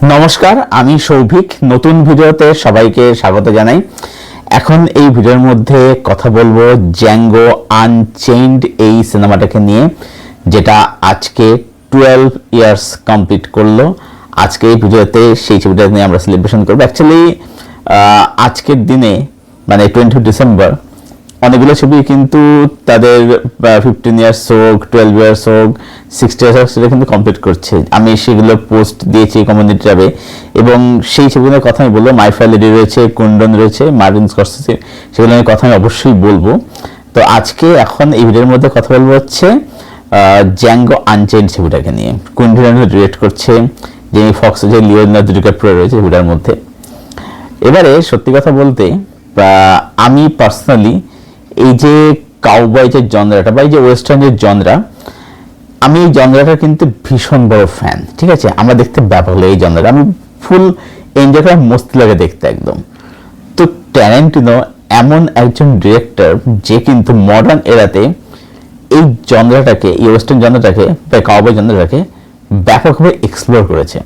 নমস্কার, আমি সৌভিক। নতুন ভিডিওতে সবাইকে স্বাগত জানাই। এখন এই ভিডিওর মধ্যে কথা বলবো জ্যাঙ্গো আনচেইনড এই সিনেমাটাকে নিয়ে, যেটা আজকে 12 ইয়ার্স কমপ্লিট করলো। আজকে এই ভিডিওতে সেই ছবিটা নিয়ে আমরা সেলিব্রেশন করবো। অ্যাকচুয়ালি আজকের দিনে মানে 20 ডিসেম্বর অনেকগুলো ছবি কিন্তু তাদের 15 ইয়ার্স হোক, 12 ইয়ার্স হোক, 60 ইয়ার্স হোক, সেটা কিন্তু কমপ্লিট করছে। আমি সেগুলো পোস্ট দিয়েছি কমিউনিটি ট্যাবে, এবং সেই ছবিগুলোর কথা আমি বলবো। মাই ফায়ার লেডি রয়েছে, কুন্ডন রয়েছে, মার্টিন স্করসেসি, সেগুলো নিয়ে কথা আমি অবশ্যই বলবো। তো আজকে এখন এই ভিডিওর মধ্যে কথা বলবো হচ্ছে জ্যাঙ্গো আনচেইনড ছবিটাকে নিয়ে। কুন্ডন ডিরেক্ট করছে, জেমি ফক্স যে লিওনার্দো ডিক্যাপ্রিও রয়েছে ছবিটার মধ্যে। এবারে সত্যি কথা বলতে আমি পার্সোনালি এই যে কাউবয় যে জনরাটা বা এই যে ওয়েস্টার্নের জনরা, আমি এই জনরাটা কিন্তু ভীষণ বড় ফ্যান। ঠিক আছে, আমরা দেখতে ব্যাপক লাগে এই জনরা, আমি ফুল এনজয় করা, মস্তি লাগে দেখতে একদম। তো ট্যারেন্টিনো এমন একজন ডিরেক্টর যে কিন্তু মডার্ন এরাতে এই জনরাটাকে, এই ওয়েস্টার্ন জনরাটাকে বা কাউবয় জনরাটাকে ব্যাপকভাবে এক্সপ্লোর করেছে।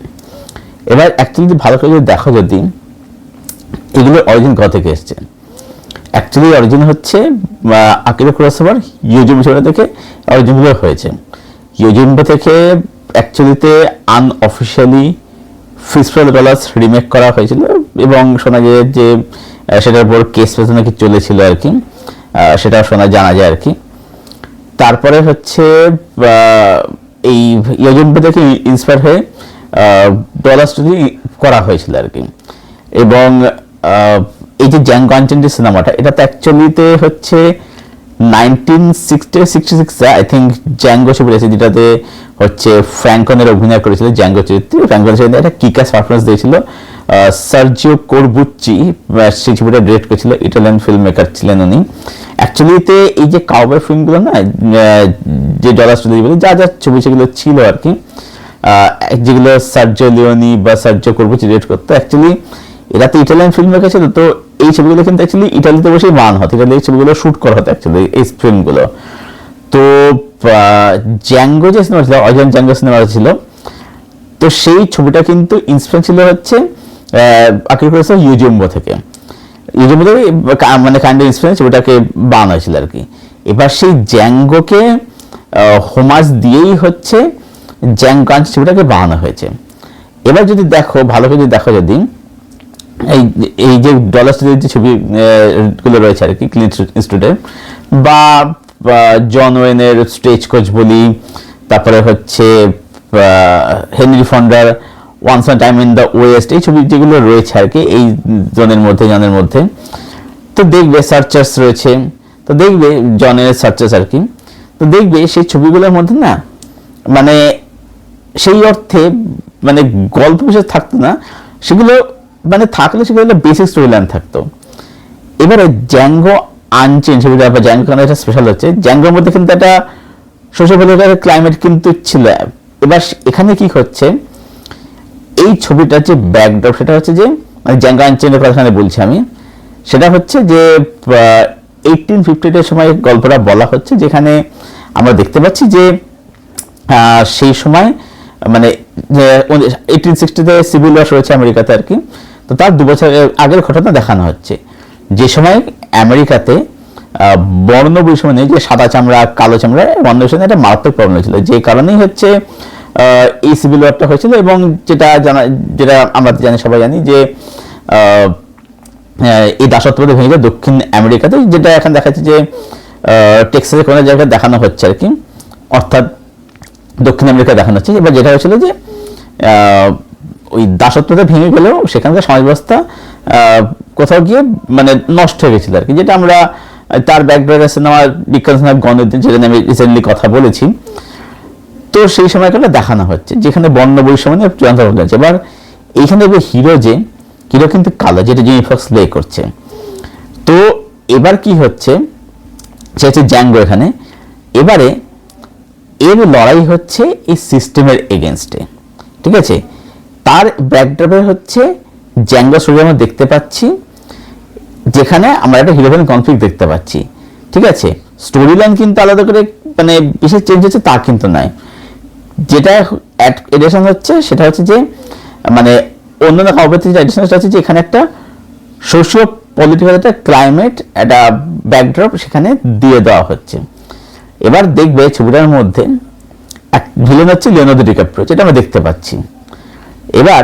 এবার অ্যাকচুয়ালি ভালো করে যদি দেখো, যদি এগুলোর অরিজিন কোথা থেকে এসছে, অ্যাকচুয়ালি অরিজিন হচ্ছে আকিরা কুরোসাওয়ার ইয়োজিম্বো ছবিটা থেকে অরিজিনগুলো হয়েছে। ইয়োজিম্বো থেকে অ্যাকচুয়ালিতে আনঅফিশিয়ালি ফিস্টফুল ডলার্স রিমেক করা হয়েছিল, এবং শোনা যায় যে সেটার উপর কেস ফেস নাকি চলেছিল আর কি, সেটা শোনা জানা যায় আর কি। তারপরে হচ্ছে এই ইয়োজিম্বো থেকে ইন্সপায়ার হয়ে ডলার্স যদি করা হয়েছিল আর কি। এবং এই যে জ্যাঙ্গো আনচেইনড সিনেমাটা, এটা তো অ্যাকচুয়ালিতে হচ্ছে 1966 আই থিঙ্ক জ্যাঙ্গো ছবি রয়েছে, যেটাতে হচ্ছে ফ্র্যাঙ্কনের অভিনয় করেছিল জ্যাঙ্গো চরিত্রে। ফ্র্যাঙ্কনের সাথে একটা কিকাস পারফরমেন্স দিয়েছিল সার্জিও কোরবুচ্চি, সেই ছবিটা ডিরেক্ট করেছিল, ইটালিয়ান ফিল্ম মেকার ছিলেন উনি। অ্যাকচুয়ালিতে এই যে কাউবয় ফিল্মগুলো না, যে ডলার স্টোরি বলে যা যা ছবি সেগুলো ছিল আর কি, যেগুলো সার্জিও লিওনি বা সার্জিও কোরবুচ্চি ডিরেক্ট করতো, অ্যাকচুয়ালি এরা তো ইটালিয়ান ফিল্ম মেকার ছিল। তো এই ছবিগুলো কিন্তু অ্যাকচুয়ালি ইটালিতে বসেই বানানো হতো, ইটালি এই ছবিগুলো শুট করা হতো অ্যাকচুয়ালি এই ফিল্মগুলো। তো জ্যাঙ্গো যে সিনেমা ছিল, অরিজিনাল জ্যাঙ্গো সিনেমাটা ছিল, তো সেই ছবিটা কিন্তু ইন্সপায়ার ছিল হচ্ছে আকিরা কুরোসাওয়ার ইয়োজিম্বো থেকে। ইয়োজিম্বো থেকে মানে কাইন্ড অফ ইন্সপায়ার ছবিটাকে বানানো হয়েছিল আর কি। এবার সেই জ্যাঙ্গোকে হোমাজ দিয়েই হচ্ছে জ্যাঙ্গো আনচেইনড ছবিটাকে বানানো হয়েছে। এবার যদি দেখো, ভালো করে যদি দেখো, যদি এই যে ডলার স্টোরির যে ছবিগুলো রয়েছে আর কি, ক্লিন্ট ইস্টউডের বা জন ওয়েনের স্টেজ কোচ বলি, তারপরে হচ্ছে হেনরি ফন্ডার once on time in the West, এই ছবি যেগুলো রয়েছে আর কি এই জনের মধ্যে, তো দেখবে সার্চার্স রয়েছে, তো দেখবে জনের সার্চার্স আর কি, তো দেখবে সেই ছবিগুলোর মধ্যে না মানে সেই অর্থে মানে গল্প বিশেষ থাকতো না, সেগুলো মানে থাকলে সেগুলো বেসিক স্টোরি লাইন থাকতো। এবারে জ্যাঙ্গো আনচেইনড ছবিটা বা জ্যাঙ্গো কারণে এটা স্পেশাল হচ্ছে, জ্যাঙ্গোর মধ্যে কিন্তু একটা সোশ্যাল ক্লাইমেট কিন্তু ছিল। এবার এখানে কি হচ্ছে, এই ছবিটার যে ব্যাকড্রপ, সেটা হচ্ছে যে মানে জ্যাঙ্গো আনচেইনডের কথা বলছি আমি, সেটা হচ্ছে যে 1850 সময় গল্পটা বলা হচ্ছে, যেখানে আমরা দেখতে পাচ্ছি যে সেই সময় মানে 1860-তে সিভিল ওয়ার হয়েছে আমেরিকাতে আর কি। তো তার 2 বছর আগের ঘটনা দেখানো হচ্ছে, যে সময় আমেরিকাতে বর্ণ বৈষম্য নেই, যে সাদা চামড়া কালো চামড়া বর্ণ বৈষম্য একটা মারাত্মক প্রবলেম ছিল, যে কারণেই হচ্ছে এই সিভিল ওয়ারটা হয়েছিল। এবং যেটা আমরা জানি, সবাই জানি যে এই দাসত্ববাদী ভেঙে যায় দক্ষিণ আমেরিকাতে, যেটা এখন দেখা যাচ্ছে যে টেক্সাসের কোনো জায়গায় দেখানো হচ্ছে আর কি, অর্থাৎ দক্ষিণ আমেরিকা দেখানো হচ্ছে। এবার যেটা হয়েছিল যে ওই দাসত্বতা ভেঙে গেলেও সেখানকার সমাজ ব্যবস্থা কোথাও গিয়ে মানে নষ্ট হয়ে গেছিল আর কি, যেটা আমরা তার ব্যাকগ্রাউন্ড সিনেমার বিজ্ঞান সিনেমার গণিত, যেটা আমি রিসেন্টলি কথা বলেছি। তো সেই সময়কালে দেখানো হচ্ছে যেখানে বর্ণ বৈষম্য নিয়ে চূড়ান্ত হচ্ছে। এবার এইখানে হিরো কিন্তু কালো, যেটা জেমি ফক্স প্লে করছে। তো এবার কি হচ্ছে, সে হচ্ছে জ্যাঙ্গো এখানে। এবারে এর লড়াই হচ্ছে এই সিস্টেমের এগেনস্টে, ঠিক আছে। তার ব্যাকড্রপে হচ্ছে জ্যাঙ্গো স্টোরি আমরা দেখতে পাচ্ছি, যেখানে আমরা একটা হিরো ভিলেন কনফ্লিক্ট দেখতে পাচ্ছি, ঠিক আছে। স্টোরি লাইন কিন্তু আলাদা করে মানে বিশেষ চেঞ্জ হচ্ছে তা কিন্তু নয়। যেটা এডিশন হচ্ছে সেটা হচ্ছে যে মানে অন্যান্য কাব্যের থেকে অ্যাডিশনাল আছে যে এখানে একটা সোশিও পলিটিক্যাল একটা ক্লাইমেট, একটা ব্যাকড্রপ সেখানে দিয়ে দেওয়া হচ্ছে। এবার দেখবে ছবিটার মধ্যে ভিলেন হচ্ছে লিওনার্দো ডিক্যাপ্রিও, যেটা আমরা দেখতে পাচ্ছি। এবার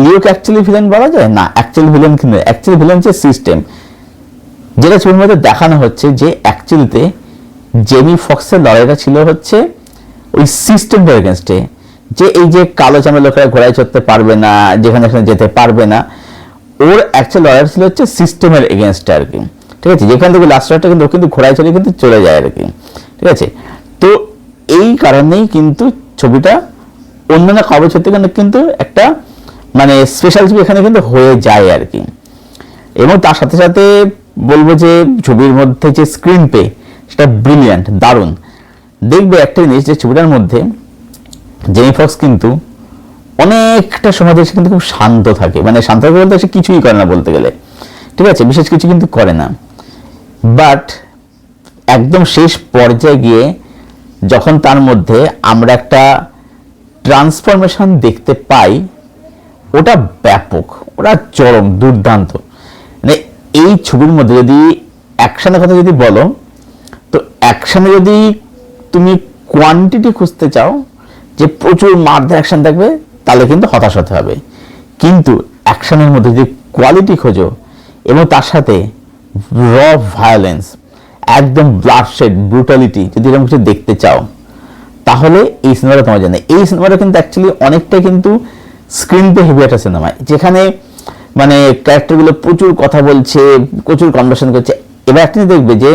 লিওকে অ্যাকচুয়ালি ভিলেন বলা যায় না, অ্যাকচুয়ালি ভিলেন কিন্তু অ্যাকচুয়ালি ভিলেন হচ্ছে সিস্টেম, যেটা ছবির মধ্যে দেখানো হচ্ছে যে অ্যাকচুয়ালিতে জেমি ফক্সের লড়াইটা ছিল হচ্ছে ওই সিস্টেমটার এগেনস্টে, যে এই যে কালো চামড়া লোকেরা ঘোড়ায় চড়তে পারবে না, যেখানে সেখানে যেতে পারবে না, ওর অ্যাকচুয়াল লড়াই ছিল হচ্ছে সিস্টেমের এগেনস্টে আর কি। ঠিক আছে, যেখান থেকে লাস্ট রাতটা কিন্তু কিন্তু ঘোড়ায় চড়ে কিন্তু চলে যায় আর কি। ঠিক আছে, তো এই কারণেই কিন্তু ছবিটা অন্যান্য কাব্য ছবি থেকে কিন্তু একটা মানে স্পেশাল ছবি এখানে কিন্তু হয়ে যায় আর কি। এবং তার সাথে সাথে বলবো যে ছবির মধ্যে যে স্ক্রিন প্লে সেটা ব্রিলিয়ান্ট, দারুণ। দেখবে একটা জিনিস যে ছবিটার মধ্যে জেমি ফক্স কিন্তু অনেকটা সময় সে কিন্তু খুব শান্ত থাকে, মানে শান্ত থাকে বলতে সে কিছুই করে না বলতে গেলে, ঠিক আছে, বিশেষ কিছু কিন্তু করে না। বাট একদম শেষ পর্যায়ে গিয়ে যখন তার মধ্যে আমরা একটা ট্রান্সফরমেশন দেখতে পাই, ওটা ব্যাপক, ওটা চরম দুর্দান্ত। মানে এই ছবির মধ্যে যদি অ্যাকশনের কথা যদি বলো, তো অ্যাকশনে যদি তুমি কোয়ান্টিটি খুঁজতে চাও যে প্রচুর মারধর অ্যাকশন থাকবে, তাহলে কিন্তু হতাশ হতে হবে। কিন্তু অ্যাকশনের মধ্যে যদি কোয়ালিটি খোঁজো এবং তার সাথে র ভায়োলেন্স, একদম ব্লাডশেড ব্রুটালিটি যদি এরকম কিছু দেখতে চাও, তাহলে এই সিনেমাটা তোমার জানে। এই সিনেমাটা কিন্তু অ্যাকচুয়ালি অনেকটাই কিন্তু স্ক্রিন পে হেভি একটা সিনেমা, যেখানে মানে ক্যারেক্টারগুলো প্রচুর কথা বলছে, প্রচুর কনভারসেশন করছে। এবার একটা দেখবে যে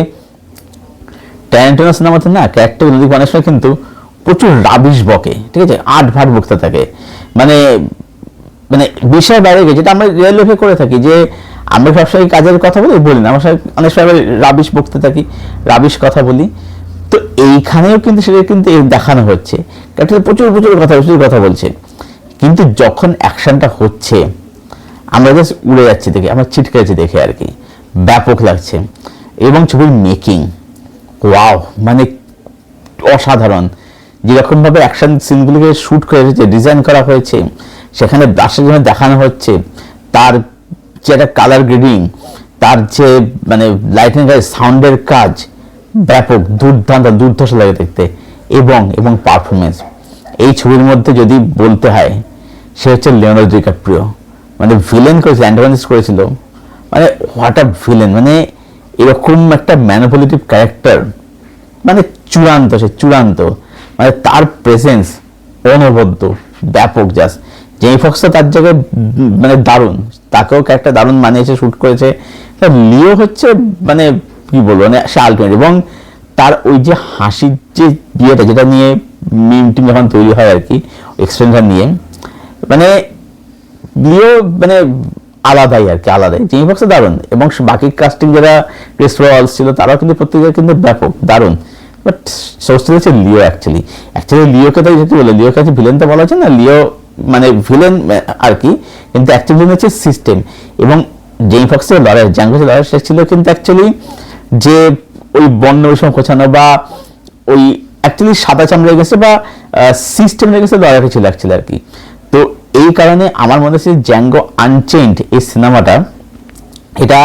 ট্যারেন্টিনো সিনেমাতে না ক্যারেক্টারগুলো অনেক সময় কিন্তু প্রচুর রাবিশ বকে, ঠিক আছে, আট ভাট বকতে থাকে, মানে মানে বিষয় বাইরে গিয়ে, যেটা আমরা রিয়েল লাইফে করে থাকি, যে আমরা সবসময় কাজের কথা বলি না, আমরা অনেক সময় রাবিশ বকতে থাকি, রাবিশ কথা বলি। তো এইখানেও কিন্তু সেটা কিন্তু দেখানো হচ্ছে, ক্যারেক্টার প্রচুর কথা বলছে, কিন্তু যখন অ্যাকশনটা হচ্ছে আমরা জাস্ট উড়ে যাচ্ছি দেখে, আমরা ছিটকে যাচ্ছি দেখে আর কি, ব্যাপক লাগছে। এবং ছবির মেকিং ওয়াও, মানে অসাধারণ। যেরকম ভাবে অ্যাকশন সিনগুলিকে শুট করে এসেছে, ডিজাইন করা হয়েছে, সেখানে ব্রাশের জন্য দেখানো হচ্ছে, তার যে একটা কালার গ্রেডিং, তার যে মানে লাইটিং কাজ, সাউন্ডের কাজ, ব্যাপক দুর্ধর্ষ লাগে দেখতে। এবং পারফরমেন্স এই ছবির মধ্যে যদি বলতে হয়, সে হচ্ছে লিওনার্দো ডিক্যাপ্রিও। মানে ভিলেন করেছিল, অ্যান্টাগনিস্ট করেছিল, মানে হোয়াট আ ভিলেন, মানে এরকম একটা ম্যানিপুলেটিভ ক্যারেক্টার, মানে চূড়ান্ত, মানে তার প্রেজেন্স অনবদ্য, ব্যাপক। জাস্ট জেমি ফক্সও তার জায়গায় মানে দারুণ, তাকেও ক্যারেক্টার দারুণ মানিয়েছে, শুট করেছে। লিও হচ্ছে মানে কি বলবো, মানে সে আলটিমেট। এবং তার ওই যে হাসির যে বিয়েটা, যেটা নিয়ে মিম টিম যখন তৈরি হয় আর কি, এক্সটেনশন নিয়ে, মানে লিও মানে আলাদাই আর কি, আলাদাই। জেমি ফক্স দারুণ, এবং বাকি কাস্টিং যারা ক্রিস ওয়ালস ছিল, তারাও কিন্তু প্রত্যেকে কিন্তু ব্যাপক দারুণ। বাট সোর্স হচ্ছে লিও। অ্যাকচুয়ালি লিওকে তো যেহেতু বলে, লিওকে হচ্ছে ভিলেন তো বলা হচ্ছে না, লিও মানে ভিলেন আর কি, কিন্তু অ্যাকচুয়ালি হচ্ছে সিস্টেম। এবং জেমি ফক্সের লড়াই, জ্যাঙ্গোর লড়াই ছিল কিন্তু অ্যাকচুয়ালি যে ওই বন্য বৈষম্য খোঁচানো, বা ওই অ্যাকচুয়ালি সাদা চামড়া গেছে বা সিস্টেম লেগেছে লড়াইটা ছিল অ্যাকচুয়ালি আর কি। তো এই কারণে আমার মনে হচ্ছে জ্যাঙ্গো আনচেইনড এই সিনেমাটা, এটা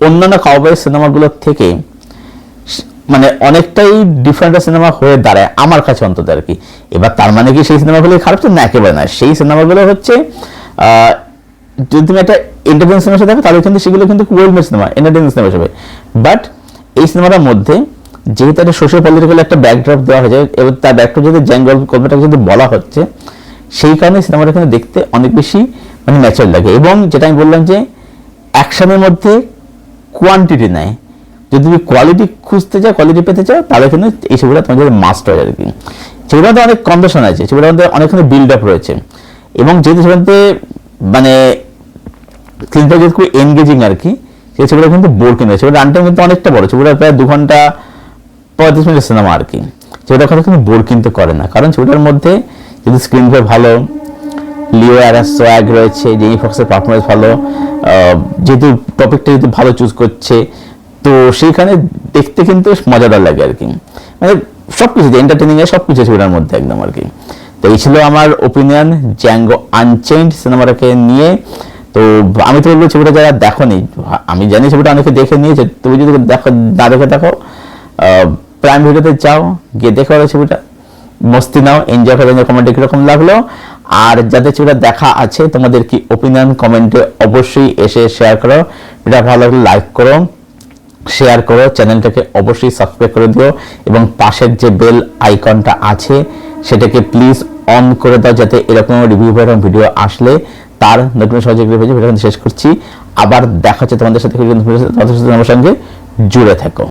অন্যান্য কাউবয়ের সিনেমাগুলোর থেকে মানে অনেকটাই ডিফারেন্ট সিনেমা হয়ে দাঁড়ায় আমার কাছে অন্তত আর কি। এবার তার মানে কি সেই সিনেমাগুলো খারাপ ছিল? না, একেবারে না। সেই সিনেমাগুলো হচ্ছে যদি তুমি একটা এন্টারটেইনমেন্ট সিনেমা দেখো, তাহলে কিন্তু সেগুলো কিন্তু well made cinema, entertainment cinema হিসেবে। বাট এই সিনেমাটার মধ্যে যেহেতু একটা সোশ্যাল পলিটিক্যাল একটা ব্যাকড্রপ দেওয়া হয়েছে, এবং তার ব্যাকড্রপ যদি জ্যাঙ্গো গল্পটা যদি বলা হচ্ছে, সেই কারণে সিনেমাটা কিন্তু দেখতে অনেক বেশি মানে ন্যাচারাল লাগে। এবং যেটা আমি বললাম যে অ্যাকশনের মধ্যে কোয়ান্টিটি নেয়, যদি তুমি কোয়ালিটি খুঁজতে চাও, কোয়ালিটি পেতে চাও, তাহলে কিন্তু এই ছবিটা তোমাদের মাস্ট হয় আর কি। ছবিটার মধ্যে অনেক কন্ডিশন আছে, ছবিটার মধ্যে অনেকখানি বিল্ড আপ রয়েছে, এবং যেহেতু ছবিতে মানে সিনটা যেহেতু খুব এনগেজিং আর কি, সেই ছবিটা কিন্তু বোর কিনে, ছবিটা রান টাইম কিন্তু অনেকটা বড়, ছবিটা প্রায় 2 ঘন্টা 35 মিনিটের সিনেমা আর কি। ছবিটার কথা কিন্তু বোর কিন্তু করে না, কারণ ছবিটার মধ্যে যদি স্ক্রিন প্লে ভালো, লিও অ্যারাস সোয়াগ রয়েছে, জেমি ফক্সের পারফরমেন্স ভালো, যেহেতু টপিকটা যদি ভালো চুজ করছে, তো সেইখানে দেখতে কিন্তু মজাদার লাগে আর কি। মানে সবকিছু এন্টারটেনিং এর সবকিছু ছবিটার মধ্যে একদম আর কি। তো তো এই ছিল আমার ওপিনিয়ন জ্যাঙ্গো আনচেইনড সিনেমাটাকে নিয়ে। তো আমি তো বলবো ছবিটা যারা দেখোনি, আমি জানি ছবিটা অনেকে দেখে নিয়েছে, তুমি যদি দেখো না দেখে দেখো প্রাইম ভিডিওতে যাও, গিয়ে দেখো ছবিটা, মস্তি নাও, এনজয় করে, কমেন্টে কিরকম লাগলো। আর যাদের ছবিটা দেখা আছে তোমাদের কি ওপিনিয়ন কমেন্টে অবশ্যই এসে শেয়ার করো। এটা ভালো লাগলে লাইক করো, শেয়ার করো, চ্যানেলটাকে অবশ্যই সাবস্ক্রাইব করে দিও এবং পাশের যে বেল আইকনটা আছে সেটাকে প্লিজ অন করে দাও, যাতে এরকম রিভিউ এবং ভিডিও আসলে তার নতুন সহযোগী পেজে ভিডিও শেষ করছি। আবার দেখা হচ্ছে তোমাদের সাথে, তোমাদের সাথে আমার সঙ্গে জুড়ে থাকো।